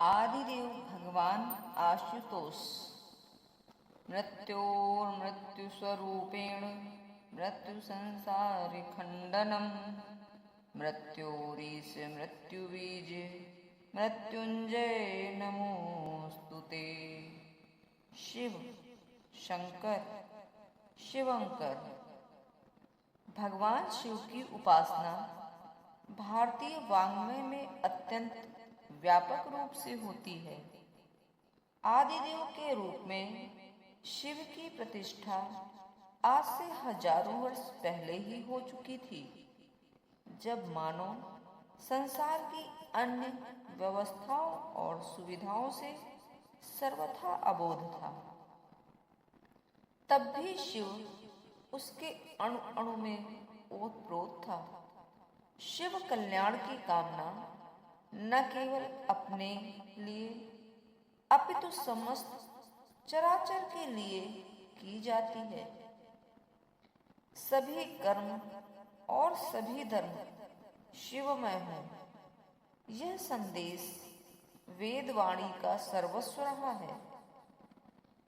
आदिदेव भगवान आशुतोष मृत्योर्मृत्युस्वरूपेण मृत्युसंसारखण्डनं मृत्योरीश मृत्युबीज मृत्युंजय नमोस्तुते। शिव शंकर शिवंकर। भगवान शिव की उपासना भारतीय वाङ्मय में अत्यंत व्यापक रूप से होती है। आदिदेव के रूप में शिव की प्रतिष्ठा आज से हजारों वर्ष पहले ही हो चुकी थी, जब मानव संसार की अन्य व्यवस्थाओं और सुविधाओं से सर्वथा अबोध था। तब भी शिव उसके अणु अणु में ओतप्रोत था। शिव कल्याण की कामना न केवल अपने लिए अपितु समस्त चराचर के लिए की जाती है। सभी कर्म और सभी धर्म शिवमय हो, यह संदेश वेदवाणी का सर्वस्व रहा है।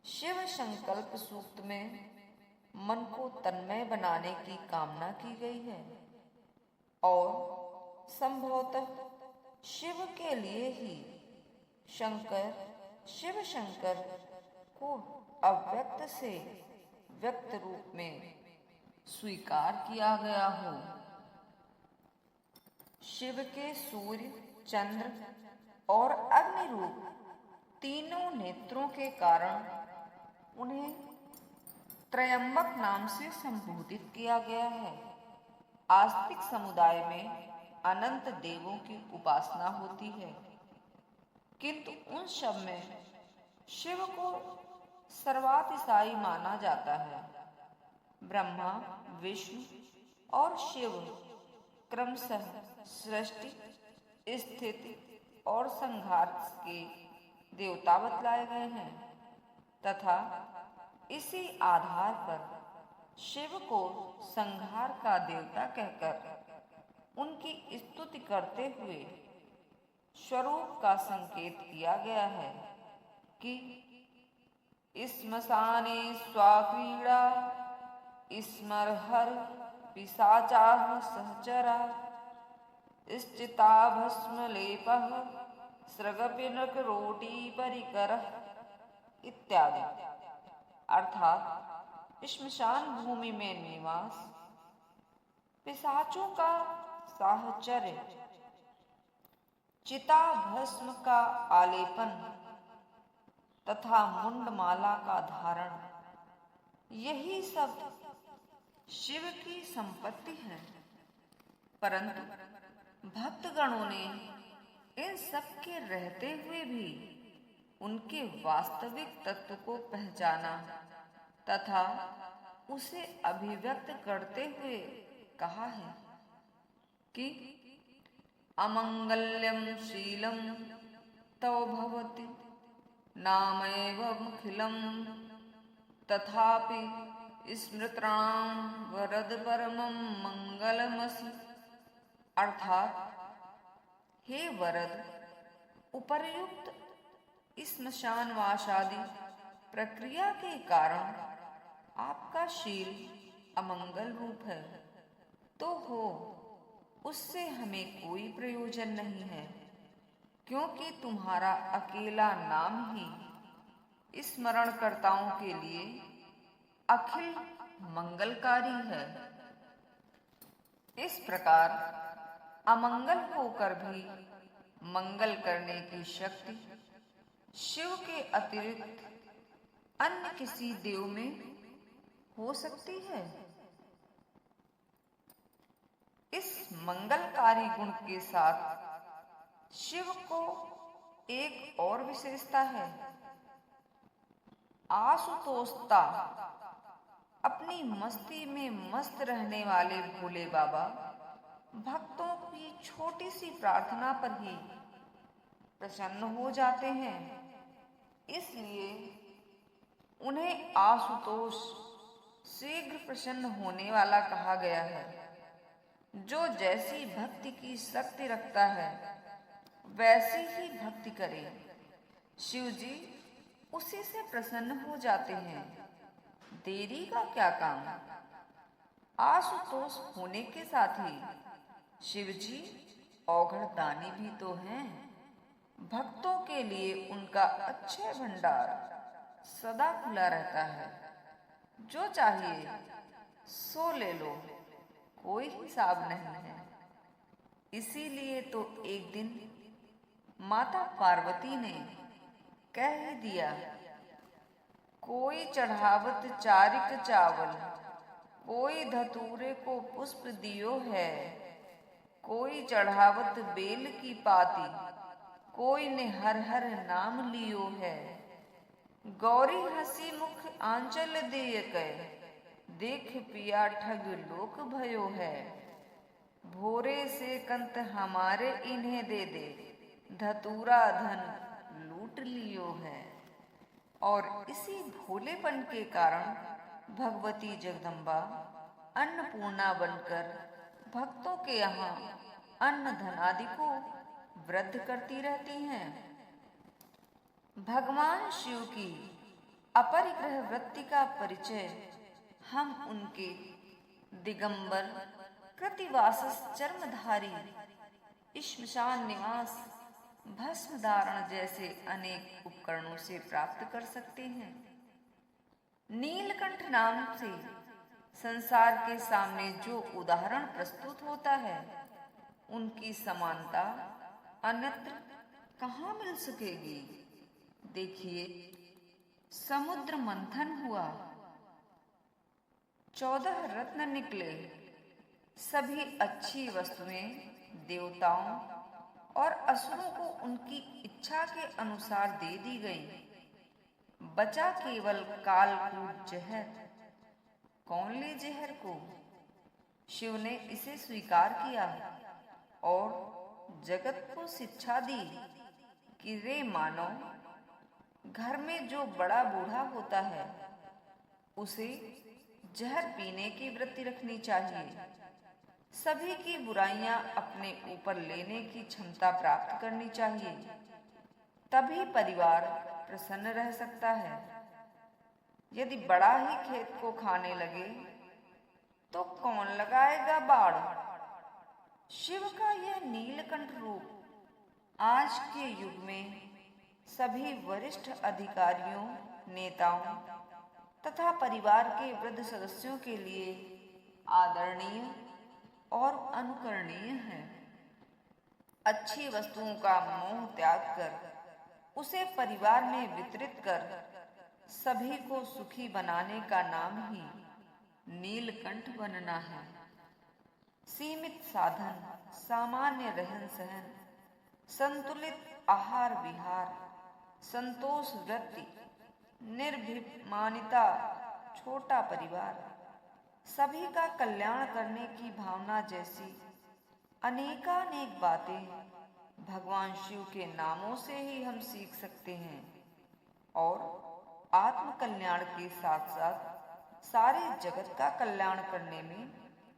शिव संकल्प सूक्त में मन को तन्मय बनाने की कामना की गई है और संभवतः शिव के लिए ही शंकर शिव शंकर को अव्यक्त से व्यक्त रूप में स्वीकार किया गया हो। शिव के सूर्य, चंद्र और अग्नि रूप तीनों नेत्रों के कारण उन्हें त्रयंबक नाम से संबोधित किया गया है। आस्तिक समुदाय में अनंत देवों की उपासना होती है, किंतु उन सब में शिव को सर्वातिशायी माना जाता है। ब्रह्मा, विष्णु और शिव क्रमशः सृष्टि, स्थिति और संहार के देवता बतलाए गए हैं तथा इसी आधार पर शिव को संहार का देवता कहकर उनकी स्तुति करते हुए स्वरूप का संकेत किया गया है कि श्मशाने स्वाक्रीड़ा स्मरहर पिशाचाः सहचरा स्थिताभस्मलेपः सृगपिनकरोटी परिकरः इत्यादि। अर्थात श्मशान भूमि में निवास, पिशाचों का साहचर्य, चिता भस्म का आलेपन तथा मुंडमाला का धारण, यही सब शिव की संपत्ति है। परंतु भक्तगणों ने इन सब के रहते हुए भी उनके वास्तविक तत्व को पहचाना तथा उसे अभिव्यक्त करते हुए कहा है कि अमंगल्यम शीलम तव भवति नामैवमखिलम तथापि स्मृतां वरद परमं मंगलमसि। अर्थात, हे वरद, उपर्युक्त श्मशानवासादि प्रक्रिया के कारण आपका शील अमंगल रूप है, तो हो उससे हमें कोई प्रयोजन नहीं है, क्योंकि तुम्हारा अकेला नाम ही स्मरणकर्ताओं के लिए अखिल मंगलकारी है। इस प्रकार अमंगल होकर भी मंगल करने की शक्ति शिव के अतिरिक्त अन्य किसी देव में हो सकती है? इस मंगलकारी गुण के साथ शिव को एक और विशेषता है। आशुतोषता। अपनी मस्ती में मस्त रहने वाले भोले बाबा भक्तों की छोटी सी प्रार्थना पर ही प्रसन्न हो जाते हैं, इसलिए उन्हें आशुतोष, शीघ्र प्रसन्न होने वाला कहा गया है। जो जैसी भक्ति की शक्ति रखता है वैसी ही भक्ति करे। शिव जी उसी से प्रसन्न हो जाते हैं। देरी का क्या काम। आशुतोष होने के साथ ही शिव जी औघड़ दानी भी तो हैं। भक्तों के लिए उनका अक्षय भंडार सदा खुला रहता है। जो चाहिए सो ले लो, कोई हिसाब नहीं है। इसीलिए तो एक दिन माता पार्वती ने कह ही दिया, कोई चढ़ावत चारिक चावल, कोई धतूरे को पुष्प दियो है, कोई चढ़ावत बेल की पाती, कोई ने हर हर नाम लियो है। गौरी हंसी मुख आंचल देय कह, देख पिया ठग लोक भयो है। भोरे से कंत हमारे इन्हें दे दे, धतूरा धन लूट लियो है। और इसी भोलेपन के कारण भगवती जगदम्बा अन्नपूर्णा बनकर भक्तों के यहाँ अन्न धन आदि को वृद्ध करती रहती हैं। भगवान शिव की अपरिग्रह वृत्ति का परिचय हम उनके दिगंबर, कृतिवासस चर्मधारी, श्मशान निवास, भस्म धारण जैसे अनेक उपकरणों से प्राप्त कर सकते हैं। नीलकंठ नाम से संसार के सामने जो उदाहरण प्रस्तुत होता है, उनकी समानता अन्यत्र कहाँ मिल सकेगी। देखिए, समुद्र मंथन हुआ, 14 रत्न निकले, सभी अच्छी वस्तुएं देवताओं और असुरों को उनकी इच्छा के अनुसार दे दी गई। बचा केवल कालकूट जहर। कौन ले जहर को। शिव ने इसे स्वीकार किया और जगत को शिक्षा दी कि रे मानव, घर में जो बड़ा बूढ़ा होता है उसे जहर पीने की वृत्ति रखनी चाहिए। सभी की बुराइयां अपने ऊपर लेने की क्षमता प्राप्त करनी चाहिए, तभी परिवार प्रसन्न रह सकता है। यदि बड़ा ही खेत को खाने लगे तो कौन लगाएगा बाड़। शिव का यह नीलकंठ रूप आज के युग में सभी वरिष्ठ अधिकारियों, नेताओं तथा परिवार के वृद्ध सदस्यों के लिए आदरणीय और अनुकरणीय है। अच्छी वस्तुओं का मोह त्याग कर उसे परिवार में वितरित कर सभी को सुखी बनाने का नाम ही नीलकंठ बनना है। सीमित साधन, सामान्य रहन सहन, संतुलित आहार विहार, संतोष वृत्ति, निर्भिमानिता, छोटा परिवार, सभी का कल्याण करने की भावना जैसी अनेकानेक बातें भगवान शिव के नामों से ही हम सीख सकते हैं और आत्म कल्याण के साथ साथ सारे जगत का कल्याण करने में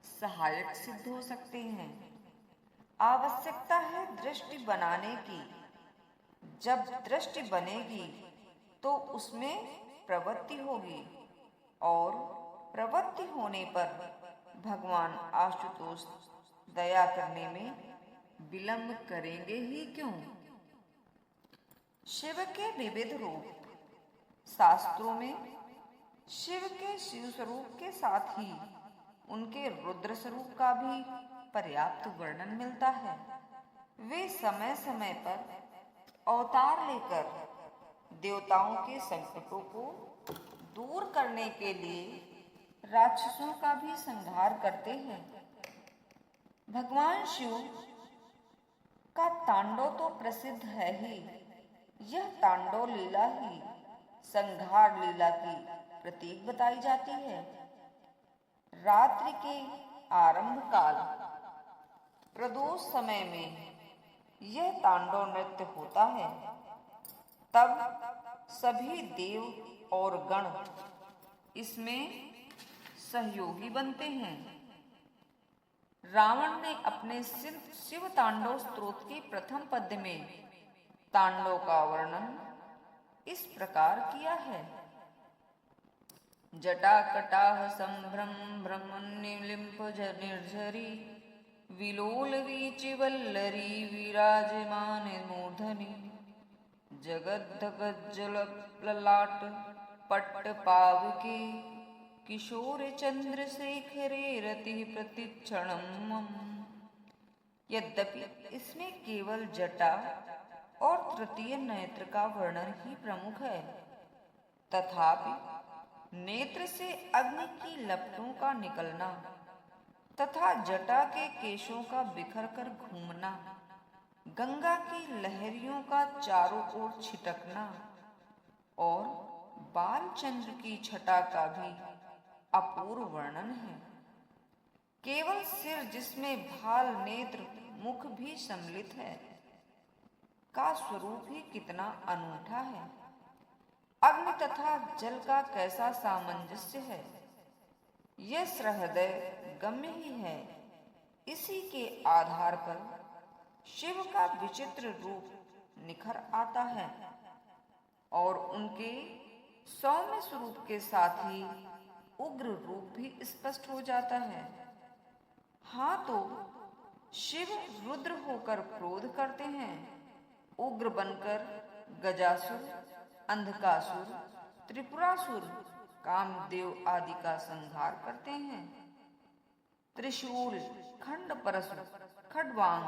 सहायक सिद्ध हो सकते हैं। आवश्यकता है दृष्टि बनाने की। जब दृष्टि बनेगी तो उसमें प्रवृत्ति होगी और प्रवृत्ति होने पर भगवान आशुतोष दया करने में विलंब करेंगे ही क्यों। शिव के विविध रूप। शास्त्रों में शिव के शिव स्वरूप के साथ ही उनके रुद्र स्वरूप का भी पर्याप्त वर्णन मिलता है। वे समय समय पर अवतार लेकर देवताओं के संकटों को दूर करने के लिए राक्षसों का भी संहार करते हैं। भगवान शिव का तांडव तो प्रसिद्ध है ही। यह तांडव लीला ही संहार लीला की प्रतीक बताई जाती है। रात्रि के आरंभ काल प्रदोष समय में यह तांडव नृत्य होता है। तब सभी देव और गण इसमें सहयोगी बनते हैं। रावण ने अपने शिव तांडव स्तोत्र के प्रथम पद्य में तांडव का वर्णन इस प्रकार किया है। जटाकटाह संभ्रम ब्रह्मण्यलिम्फ निर्झरी विलोल वीचि वल्लरी विराजमान मूर्धनि जगद्धगज्जल ललाट पट्ट पावके किशोर चंद्रशेखरे रति प्रतिक्षणम। यद्यपि इसमें केवल जटा और तृतीय नेत्र का वर्णन ही प्रमुख है, तथापि नेत्र से अग्नि की लपटों का निकलना तथा जटा के केशों का बिखर कर घूमना, गंगा की लहरियों का चारों ओर छिटकना और बालचंद्र की छटा का भी अपूर्व वर्णन है। केवल सिर जिसमें भाल नेत्र मुख भी सम्मिलित है का स्वरूप ही कितना अनूठा है। अग्नि तथा जल का कैसा सामंजस्य है, यह सहृदय गम्य ही है। इसी के आधार पर शिव का विचित्र रूप निखर आता है और उनके सौम्य स्वरूप के साथ ही उग्र रूप भी स्पष्ट हो जाता है। हाँ, तो शिव रुद्र होकर क्रोध करते हैं, उग्र बनकर गजासुर, अंधकासुर, त्रिपुरासुर, कामदेव आदि का संहार करते हैं। त्रिशूल, खंड परशु, खड्वांग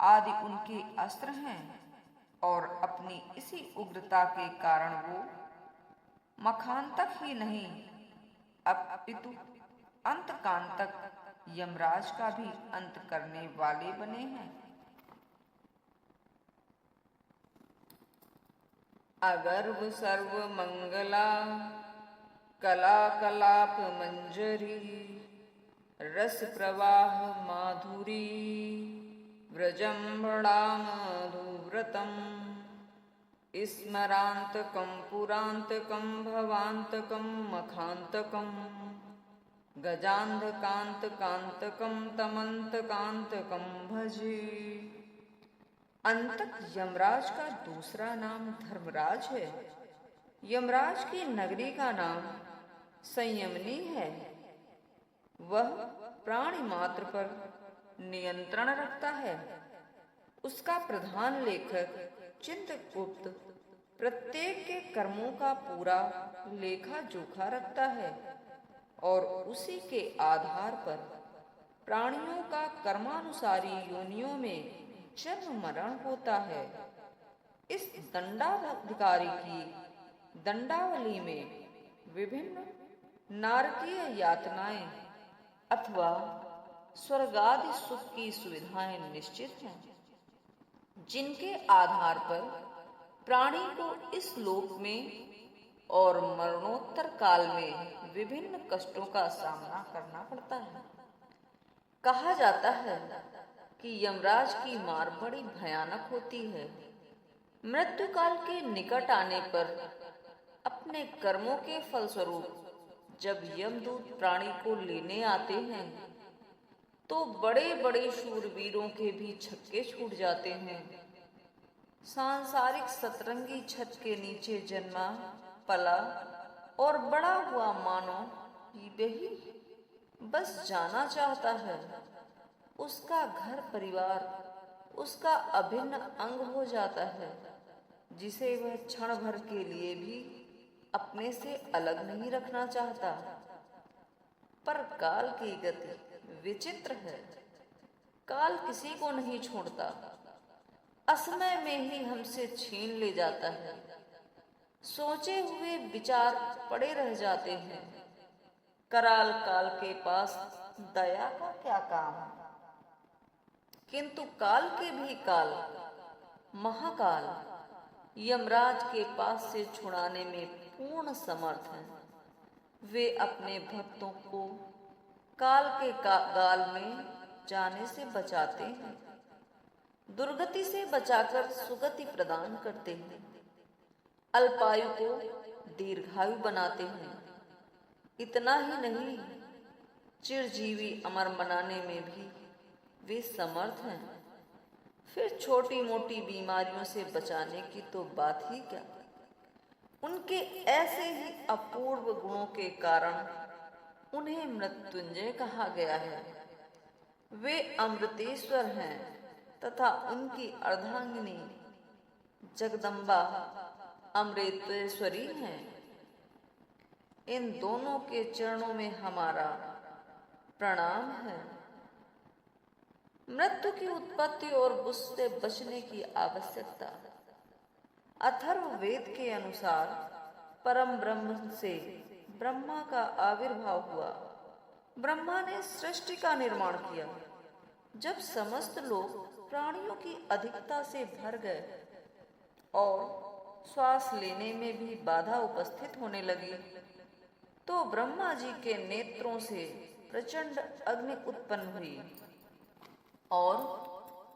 आदि उनके अस्त्र हैं और अपनी इसी उग्रता के कारण वो मखांतक ही नहीं अपितु अंतकांतक यमराज का भी अंत करने वाले बने हैं। अगर्व सर्व मंगला कला कलाप मंजरी रस प्रवाह माधुरी व्रजम्बड़ा मधुव्रतम स्मरांतकं पुरांतकं भवांतकं मखांतकं गजांधकांतकांतकं तमंतकांतकं भजे। अंतक यमराज का दूसरा नाम धर्मराज है। यमराज की नगरी का नाम संयमनी है। वह प्राणी मात्र पर नियंत्रण रखता है। उसका प्रधान लेखक चित्रगुप्त प्रत्येक के कर्मों का पूरा लेखा जोखा रखता है और उसी के आधार पर प्राणियों का कर्मानुसारी योनियों में जन्म मरण होता है। इस दंडाधिकारी की दंडावली में विभिन्न नारकीय यातनाएं अथवा स्वर्गादि सुख की सुविधाएं निश्चित हैं, जिनके आधार पर प्राणी को इस लोक में और मरणोत्तर काल में विभिन्न कष्टों का सामना करना पड़ता है। कहा जाता है कि यमराज की मार बड़ी भयानक होती है। मृत्यु काल के निकट आने पर अपने कर्मों के फलस्वरूप जब यमदूत प्राणी को लेने आते हैं तो बड़े बड़े शूरवीरों के भी छक्के छूट जाते हैं। सांसारिक सतरंगी छत के नीचे जन्मा पला और बड़ा हुआ मानो वही बस जाना चाहता है। उसका घर परिवार उसका अभिन्न अंग हो जाता है, जिसे वह क्षण भर के लिए भी अपने से अलग नहीं रखना चाहता। पर काल की गति विचित्र है। काल किसी को नहीं छोड़ता, असमय में ही हमसे छीन ले जाता है। सोचे हुए विचार पड़े रह जाते हैं। कराल काल के पास दया का क्या काम? किंतु काल के भी काल महाकाल यमराज के पास से छुड़ाने में पूर्ण समर्थ हैं। वे अपने भक्तों को काल के गाल में जाने से बचाते हैं, दुर्गति से बचाकर सुगति प्रदान करते हैं, अल्पायु को दीर्घायु बनाते हैं। इतना ही नहीं, चिरजीवी अमर बनाने में भी वे समर्थ हैं, फिर छोटी मोटी बीमारियों से बचाने की तो बात ही क्या। उनके ऐसे ही अपूर्व गुणों के कारण उन्हें मृत्युंजय कहा गया है। वे अमृतेश्वर हैं तथा उनकी अर्धांगिनी जगदम्बा अमृतेश्वरी हैं। इन दोनों के चरणों में हमारा प्रणाम है। मृत्यु की उत्पत्ति और उससे बचने की आवश्यकता। अथर्ववेद के अनुसार परम ब्रह्म से ब्रह्मा का आविर्भाव हुआ। ब्रह्मा ने सृष्टि का निर्माण किया। जब समस्त लोग प्राणियों की अधिकता से भर गए और श्वास लेने में भी बाधा उपस्थित होने लगी, तो ब्रह्मा जी के नेत्रों से प्रचंड अग्नि उत्पन्न हुई और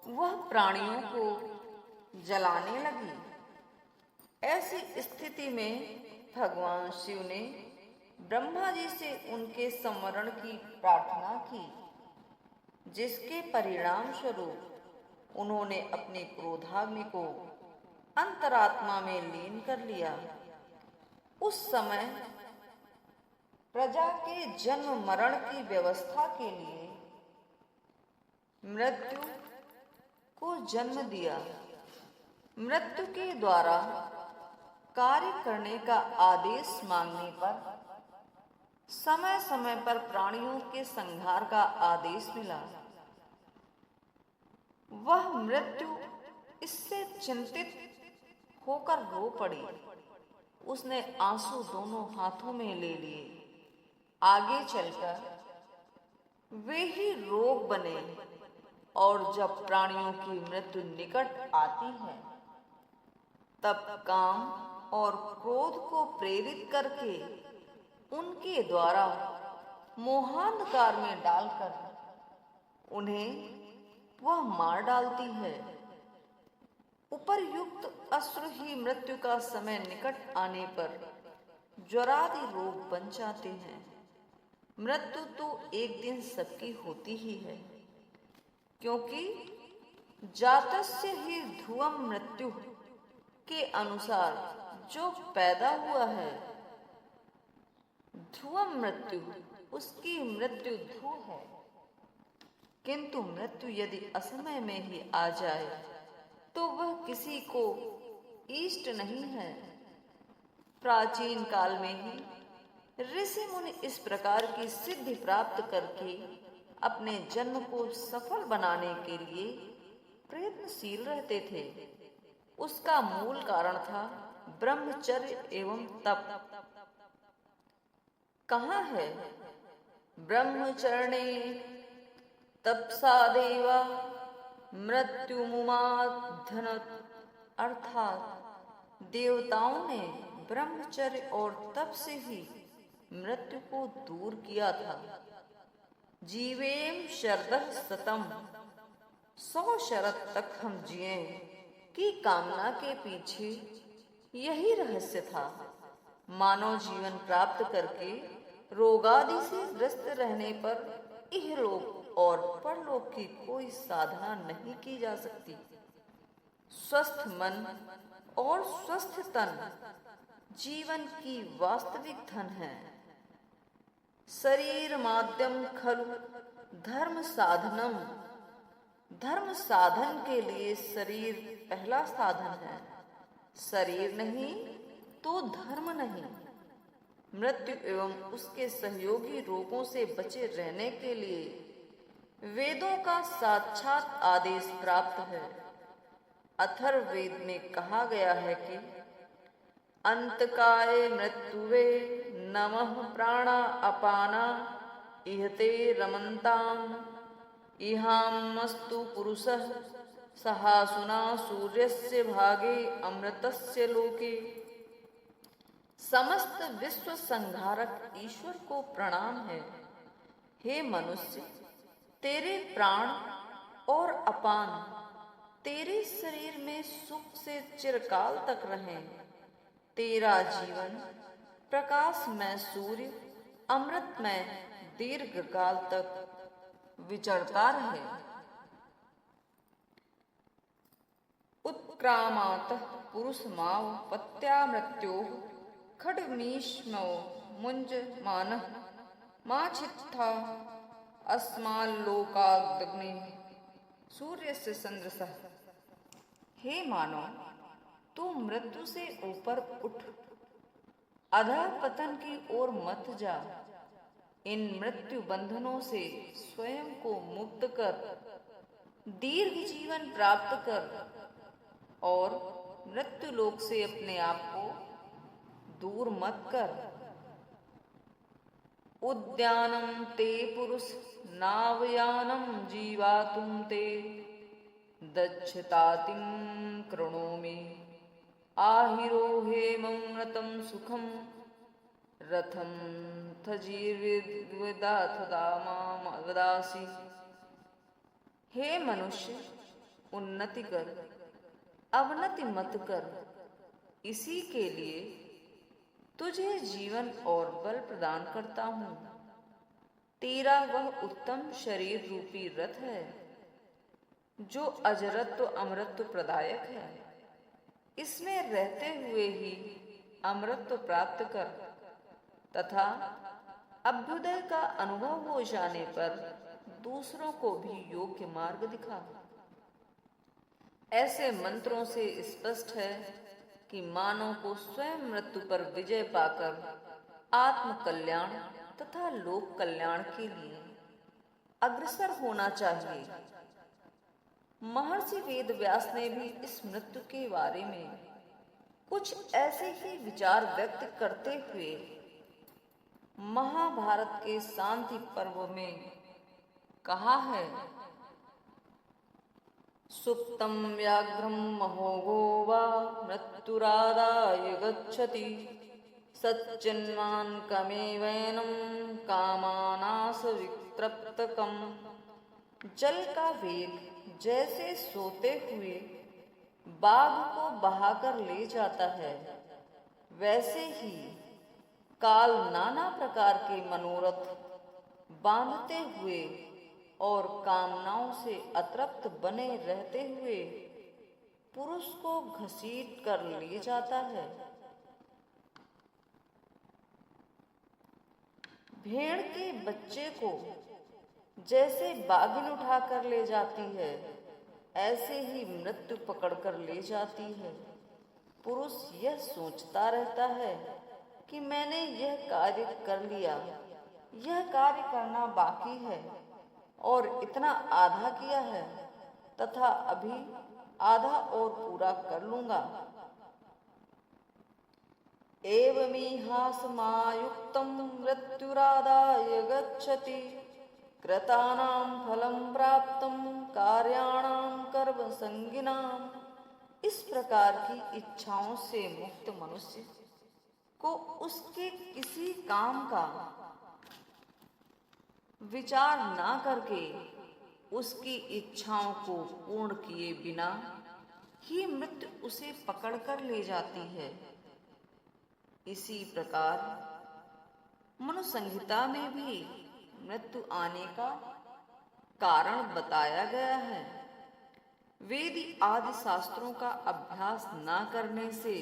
वह प्राणियों को जलाने लगी। ऐसी स्थिति में भगवान शिव ने ब्रह्मा जी से उनके संवरण की प्रार्थना की, जिसके परिणाम स्वरूप उन्होंने अपनी क्रोधाग्नि को अंतरात्मा में लीन कर लिया। उस समय प्रजा के जन्म मरण की व्यवस्था के लिए मृत्यु को जन्म दिया। मृत्यु के द्वारा कार्य करने का आदेश मांगने पर समय समय पर प्राणियों के संहार का आदेश मिला। वह मृत्यु इससे चिंतित होकर रो पड़ी। उसने आंसू दोनों हाथों में ले लिए। आगे चलकर वे ही रोग बने और जब प्राणियों की मृत्यु निकट आती है, तब काम और क्रोध को प्रेरित करके उनके द्वारा मोहांधकार में डालकर उन्हें वह मार डालती है। उपर्युक्त अश्रु ही मृत्यु का समय निकट आने पर ज्वरादि रोग बन जाते हैं। मृत्यु तो एक दिन सबकी होती ही है, क्योंकि जातस्य ही ध्रुवम मृत्यु के अनुसार जो पैदा हुआ है, ध्रुवम मृत्यु, उसकी मृत्यु ध्रुव है। किंतु मृत्यु यदि असमय में ही आ जाए तो वह किसी को इष्ट नहीं है। प्राचीन काल में ही ऋषि मुनि इस प्रकार की सिद्धि प्राप्त करके अपने जन्म को सफल बनाने के लिए प्रयत्नशील रहते थे। उसका मूल कारण था ब्रह्मचर्य एवं तप। कहाँ है ब्रह्मचर्ये तपसा देवा मृत्युमुमाधन, अर्थात देवताओं ने ब्रह्मचर्य और तप से ही मृत्यु को दूर किया था। जीवेम शरदः शतम, 100 शरद तक हम जिए की कामना के पीछे यही रहस्य था। मानव जीवन प्राप्त करके रोगादि से ग्रस्त रहने पर इहलोक और परलोक की कोई साधना नहीं की जा सकती। स्वस्थ मन और स्वस्थ तन जीवन की वास्तविक धन है। शरीर माध्यम खलु धर्म साधनम, धर्म साधन के लिए शरीर पहला साधन है। शरीर नहीं तो धर्म नहीं। मृत्यु एवं उसके सहयोगी रोगों से बचे रहने के लिए वेदों का साक्षात आदेश प्राप्त है। अथर्ववेद में कहा गया है कि अंतकाय मृत्युवे नमः प्राणा अपाना इहते रमन्ताम, इहामस्तु पुरुषः सहासुना सूर्यस्य भागे अमृतस्य लोके। समस्त विश्व संहारक ईश्वर को प्रणाम है। हे मनुष्य, तेरे प्राण और अपान तेरे शरीर में सुख से चिरकाल तक रहें। तेरा जीवन प्रकाशमय सूर्य अमृतमय दीर्घ काल तक विचरता रहे। उत्क्रामातः पुरुषमाव पत्या मृत्योः खड्गमीष्मो मुञ्जमानः माचित्था अस्माल्लोकादग्नि सूर्यस्य चन्द्रसः। हे मानव, तू मृत्यु से ऊपर उठ, अधः पतन की ओर मत जा। इन मृत्यु बंधनों से स्वयं को मुक्त कर दीर्घ जीवन प्राप्त कर और मृत्यु लोक से अपने आप को दूर मत कर। उद्यानं ते पुरुष नावयानं जीवातुं ते दच्छतातिं कृणोमि आहिरोहेममृतं सुखं रथं थजीर्विदाथदामावदासि। हे मनुष्य, उन्नति कर, अवनति मत कर। इसी के लिए तुझे जीवन और बल प्रदान करता हूँ। तेरा वह उत्तम शरीर रूपी रथ है जो अजरत्व अमरत्व प्रदायक है। इसमें रहते हुए ही अमरत्व प्राप्त कर तथा अभ्युदय का अनुभव हो जाने पर दूसरों को भी योग्य मार्ग दिखा। ऐसे मंत्रों से स्पष्ट है कि मानव को स्वयं मृत्यु पर विजय पाकर आत्म कल्याण तथा लोक कल्याण के लिए अग्रसर होना चाहिए। महर्षि वेदव्यास ने भी इस मृत्यु के बारे में कुछ ऐसे ही विचार व्यक्त करते हुए महाभारत के शांति पर्व में कहा है, सुप्तं व्याघ्रं महोघो वा मृत्युरादाय गच्छति सच्चिन्मान्कमेवैनं कामानाशवित्रप्तकम्। जल का वेग जैसे सोते हुए बाघ को बहाकर ले जाता है, वैसे ही काल नाना प्रकार के मनोरथ बांधते हुए और कामनाओं से अतृप्त बने रहते हुए पुरुष को घसीट कर ले जाता है। भेड़ के बच्चे को जैसे बाघिन उठाकर ले जाती है, ऐसे ही मृत्यु पकड़कर ले जाती है। पुरुष यह सोचता रहता है कि मैंने यह कार्य कर लिया, यह कार्य करना बाकी है और इतना आधा किया है तथा अभी आधा और पूरा कर लूंगा। एवमिहासमायुक्तं मृत्युरादाय गच्छति कृतानां फलं प्राप्तं कार्याणां कर्मसंगिनाम्। इस प्रकार की इच्छाओं से मुक्त मनुष्य को उसके किसी काम का विचार ना करके उसकी इच्छाओं को पूर्ण किए बिना ही मृत्यु उसे पकड़कर ले जाती है। इसी प्रकार मनुसंहिता में भी मृत्यु आने का कारण बताया गया है। वेदी आदि शास्त्रों का अभ्यास न करने से,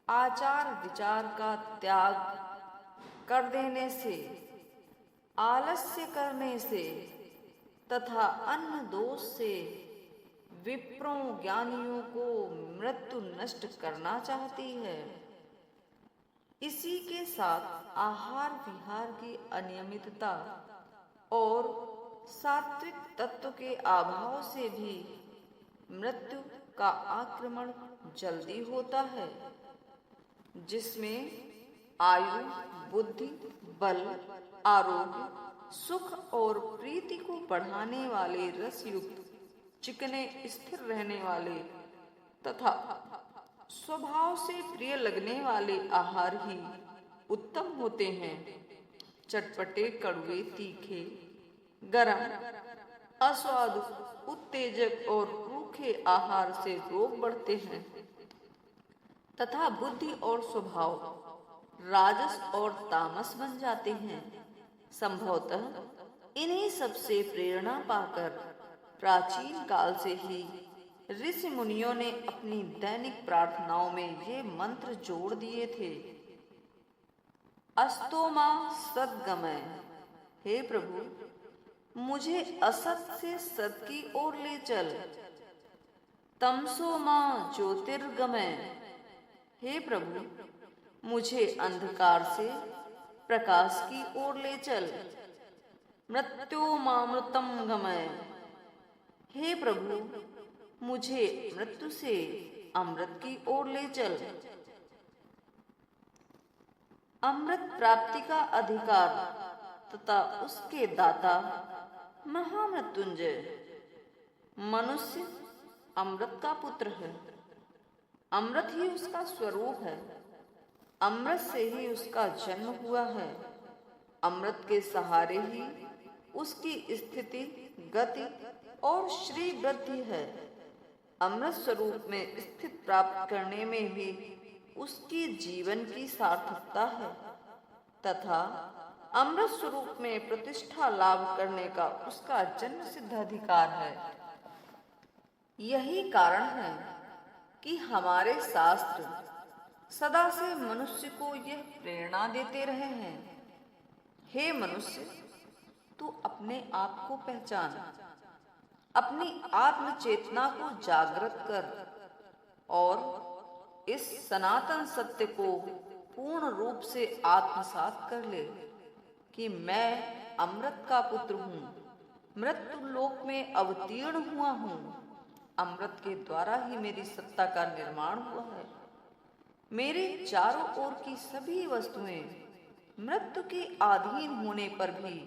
आचार विचार का त्याग कर देने से, आलस्य करने से तथा अन्य दोष से विप्रों ज्ञानियों को मृत्यु नष्ट करना चाहती है। इसी के साथ आहार विहार की अनियमितता और सात्विक तत्व के अभाव से भी मृत्यु का आक्रमण जल्दी होता है, जिसमें आयु, बुद्धि, बल, आरोग्य, सुख और प्रीति को बढ़ाने वाले रसयुक्त, चिकने, स्थिर रहने वाले तथा स्वभाव से प्रिय लगने वाले आहार ही उत्तम होते हैं। चटपटे, कड़वे, तीखे, गरम, अस्वादु, उत्तेजक और रूखे आहार से रोग बढ़ते हैं तथा बुद्धि और स्वभाव राजस और तामस बन जाते हैं। संभवतः इन्हीं सबसे प्रेरणा पाकर प्राचीन काल से ही ऋषि मुनियों ने अपनी दैनिक प्रार्थनाओं में ये मंत्र जोड़ दिए थे। अस्तो मां सद्गमय, हे प्रभु मुझे असत से सत की ओर ले चल। तमसो मां ज्योतिर्गमय, हे प्रभु मुझे अंधकार से प्रकाश की ओर ले चल। मृत्योमामृतम गमय, हे प्रभु मुझे मृत्यु से अमृत की ओर ले चल। अमृत प्राप्ति का अधिकार तथा उसके दाता महामृत्युंजय। मनुष्य अमृत का पुत्र है, अमृत ही उसका स्वरूप है, अमृत से ही उसका जन्म हुआ है, अमृत के सहारे ही उसकी स्थिति, गति और श्री वृद्धि है। अमृत स्वरूप में स्थित प्राप्त करने में भी उसकी जीवन की सार्थकता है तथा अमृत स्वरूप में प्रतिष्ठा लाभ करने का उसका जन्म सिद्ध अधिकार है। यही कारण है कि हमारे शास्त्र सदा से मनुष्य को यह प्रेरणा देते रहे हैं, हे मनुष्य तू अपने आप को पहचान, अपनी आत्म चेतना को जागृत कर और इस सनातन सत्य को पूर्ण रूप से आत्मसात कर ले कि मैं अमृत का पुत्र हूँ, मृत्यु लोक में अवतीर्ण हुआ हूँ, अमृत के द्वारा ही मेरी सत्ता का निर्माण हुआ है। मेरे चारों ओर की सभी वस्तुएं मृत्यु के अधीन होने पर भी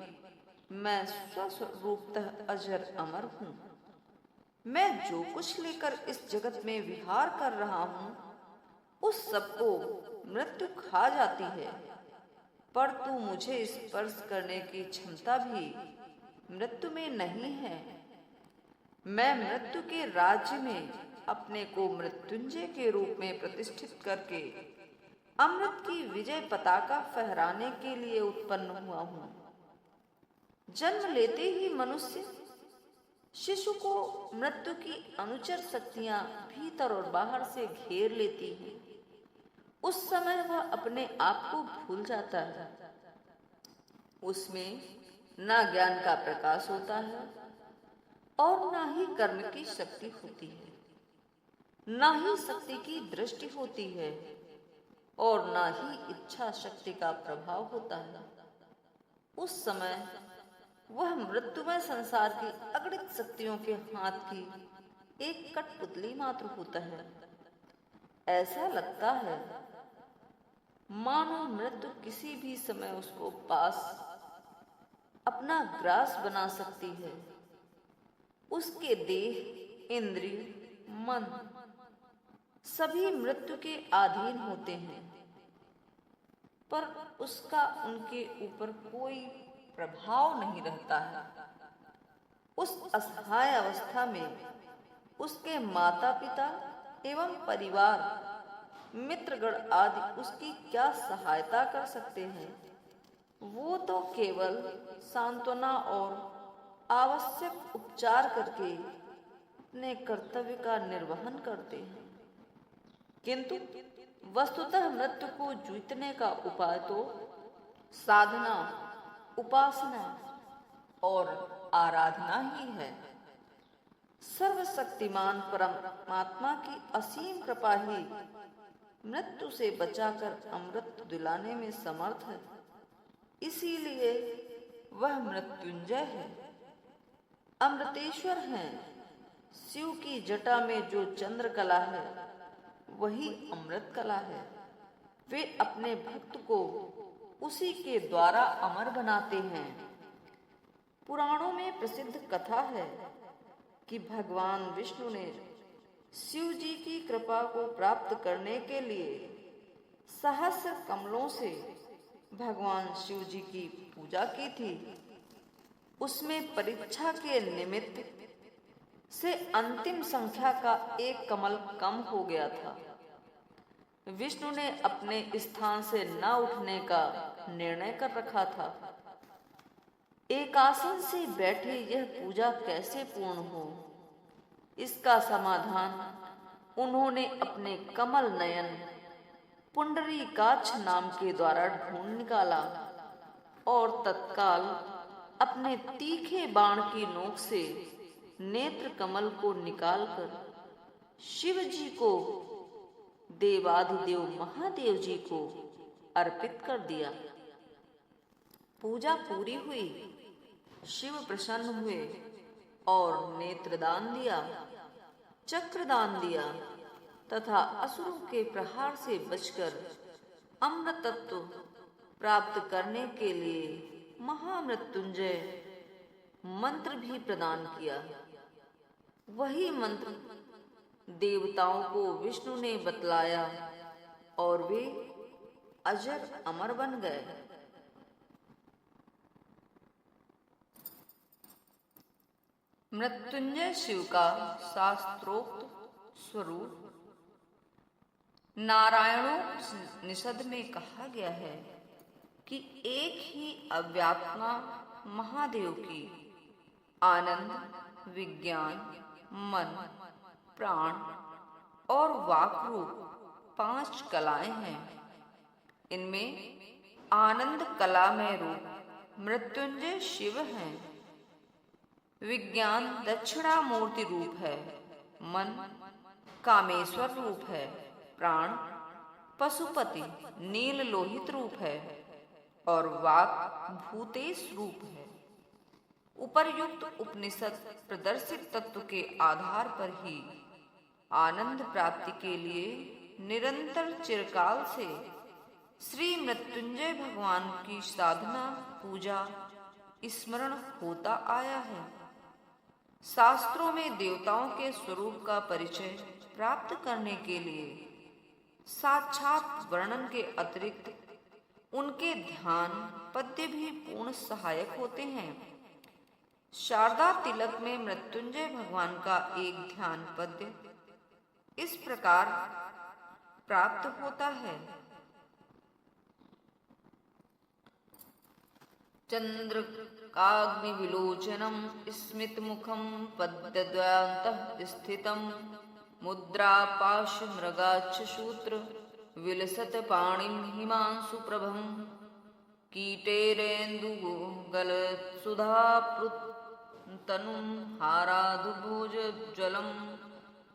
मैं स्वस्वरूपतः अजर अमर हूँ। मैं जो कुछ लेकर इस जगत में विहार कर रहा हूँ उस सबको मृत्यु खा जाती है, पर तू मुझे स्पर्श करने की क्षमता भी मृत्यु में नहीं है। मैं मृत्यु के राज्य में अपने को मृत्युंजय के रूप में प्रतिष्ठित करके अमृत की विजय पताका फहराने के लिए उत्पन्न हुआ हूँ। जन्म लेते ही मनुष्य शिशु को मृत्यु की अनुचर शक्तियां भीतर और बाहर से घेर लेती हैं। उस समय वह अपने आप को भूल जाता है। उसमें ना ज्ञान का प्रकाश होता है और ना ही कर्म की शक्ति होती है, ना ही शक्ति की दृष्टि होती है और ना ही इच्छा शक्ति का प्रभाव होता है। उस समय वह मृत्युमय संसार की अगणित शक्तियों के हाथ की एक कठपुतली मात्र होता है। ऐसा लगता है मानो मृत्यु किसी भी समय उसको पास अपना ग्रास बना सकती है। उसके देह, इंद्रिय, मन सभी मृत्यु के अधीन होते हैं, पर उसका उनके ऊपर कोई प्रभाव नहीं रहता है। उस असहाय अवस्था में उसके माता पिता एवं परिवार, मित्रगण आदि उसकी क्या सहायता कर सकते हैं। वो तो केवल सांत्वना और आवश्यक उपचार करके अपने कर्तव्य का निर्वहन करते हैं, किंतु वस्तुतः मृत्यु को जीतने का उपाय तो साधना, उपासना और आराधना ही है। सर्वशक्तिमान परमात्मा की असीम कृपा ही मृत्यु से बचाकर अमृत दिलाने में समर्थ है। इसीलिए वह मृत्युंजय है, अमृतेश्वर है। शिव की जटा में जो चंद्र कला है वही अमृत कला है। वे अपने भक्त को उसी के द्वारा अमर बनाते हैं। पुराणों में प्रसिद्ध कथा है कि भगवान विष्णु ने शिव जी की कृपा को प्राप्त करने के लिए सहस्र कमलों से भगवान शिव जी की पूजा की थी। उसमें परीक्षा के निमित्त से अंतिम संख्या का एक कमल कम हो गया था। विष्णु ने अपने स्थान से न उठने का निर्णय कर रखा था। एक आसन से बैठे यह पूजा कैसे पूर्ण हो। इसका समाधान उन्होंने अपने कमल नयन पुंडरीकाक्ष नाम के द्वारा ढूंढ निकाला और तत्काल अपने तीखे बाण की नोक से नेत्र कमल को निकालकर शिव जी को, देवाधिदेव महादेव जी को अर्पित कर दिया। पूजा पूरी हुई, शिव प्रसन्न हुए और नेत्रदान दिया, चक्रदान दिया तथा असुरों के प्रहार से बचकर अमृत तत्व प्राप्त करने के लिए महामृत्युंजय मंत्र भी प्रदान किया। वही मंत्र देवताओं को विष्णु ने बतलाया और वे अजर अमर बन गए। मृत्युंजय शिव का शास्त्रोक्त स्वरूप नारायणोपनिषद में कहा गया है कि एक ही अव्यात्मा महादेव की आनंद, विज्ञान, मन, प्राण और वाक रूप 5 कलाएं हैं। इनमें आनंद कला में रूप मृत्युंजय शिव हैं, विज्ञान दक्षिणामूर्ति रूप है, मन कामेश्वर रूप है, प्राण पशुपति नील लोहित रूप है और वाक भूतेश रूप है। उपर्युक्त उपनिषद प्रदर्शित तत्व के आधार पर ही आनंद प्राप्ति के लिए निरंतर चिरकाल से श्री मृत्युंजय भगवान की साधना, पूजा, स्मरण होता आया है। शास्त्रों में देवताओं के स्वरूप का परिचय प्राप्त करने के लिए साक्षात वर्णन के अतिरिक्त उनके ध्यान पद्य भी पूर्ण सहायक होते हैं। शारदा तिलक में मृत्युंजय भगवान का एक ध्यान पद्य इस प्रकार प्राप्त होता है। चंद्रकाग्नि विलोचनम स्मित मुखम पद्यद्वयांतः स्थितम मुद्रा पाश मृगाच्छ सूत्र विलसत पाणिम हिमांशु प्रभम कीटेरेन्दु गल सुधा तनुम हाराधुभुज ज्वलम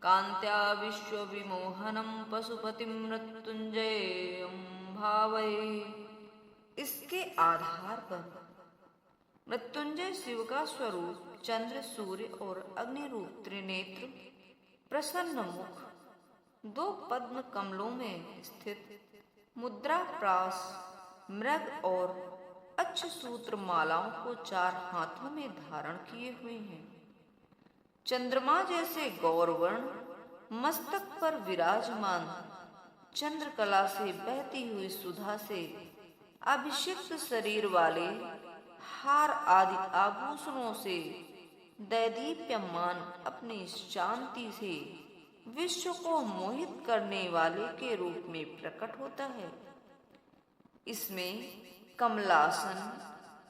कांत्या विश्व विमोहनम पशुपतिम मृत्युंजयम भावये। इसके आधार पर मृत्युंजय शिव का स्वरूप चंद्र, सूर्य और अग्नि रूप त्रिनेत्र, प्रसन्न मुख, 2 पद्म कमलों में स्थित मुद्रा प्रास मृग और अक्षसूत्र मालाओं को 4 हाथों में धारण किए हुए हैं। चंद्रमा जैसे गौरवर्ण मस्तक पर विराजमान, चंद्रकला से बहती हुई सुधा से अभिषिक्त शरीर वाले, हार आदि आभूषणों से दैदीप्यमान, अपनी शांति से विश्व को मोहित करने वाले के रूप में प्रकट होता है। इसमें कमलासन,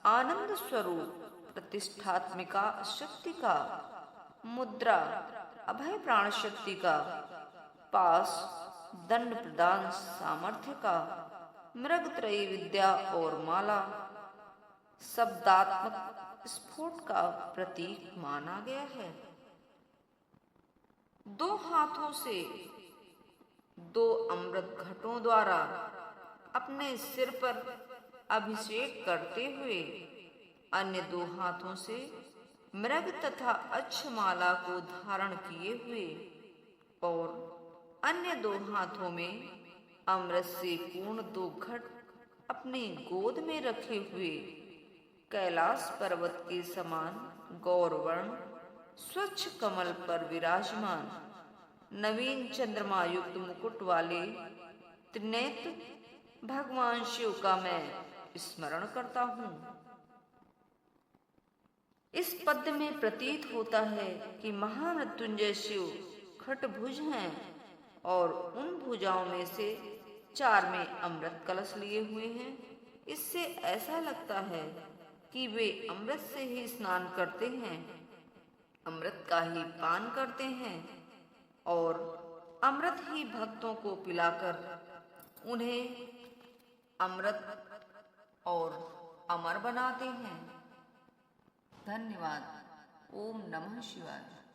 आनंद स्वरूप, प्रतिष्ठात्मिका शक्ति का, मुद्रा अभय प्राण शक्ति का, पास दंड प्रदान सामर्थ्य का, मृगत्रयी विद्या और माला शब्दात्मक स्फोट का प्रतीक माना गया है। 2 हाथों से 2 अमृत घटों द्वारा अपने सिर पर अभिषेक करते हुए अन्य 2 हाथों से मृग तथा अक्षमाला को धारण किए हुए और अन्य 2 हाथों में अमृत से पूर्ण 2 घट अपने गोद में रखे हुए कैलाश पर्वत के समान गौरवर्ण स्वच्छ कमल पर विराजमान नवीन चंद्रमा युक्त मुकुट वाले त्रिनेत्र भगवान शिव का मैं स्मरण करता हूँ। इस पद्य में प्रतीत होता है कि महामृत्युंजय शिव खटभुज हैं और उन भुजाओं में से 4 में अमृत कलश लिए हुए हैं। इससे ऐसा लगता है कि वे अमृत से ही स्नान करते हैं। अमृत का ही पान करते हैं और अमृत ही भक्तों को पिलाकर उन्हें अमृत और अमर बनाते हैं। धन्यवाद। ओम नमः शिवाय।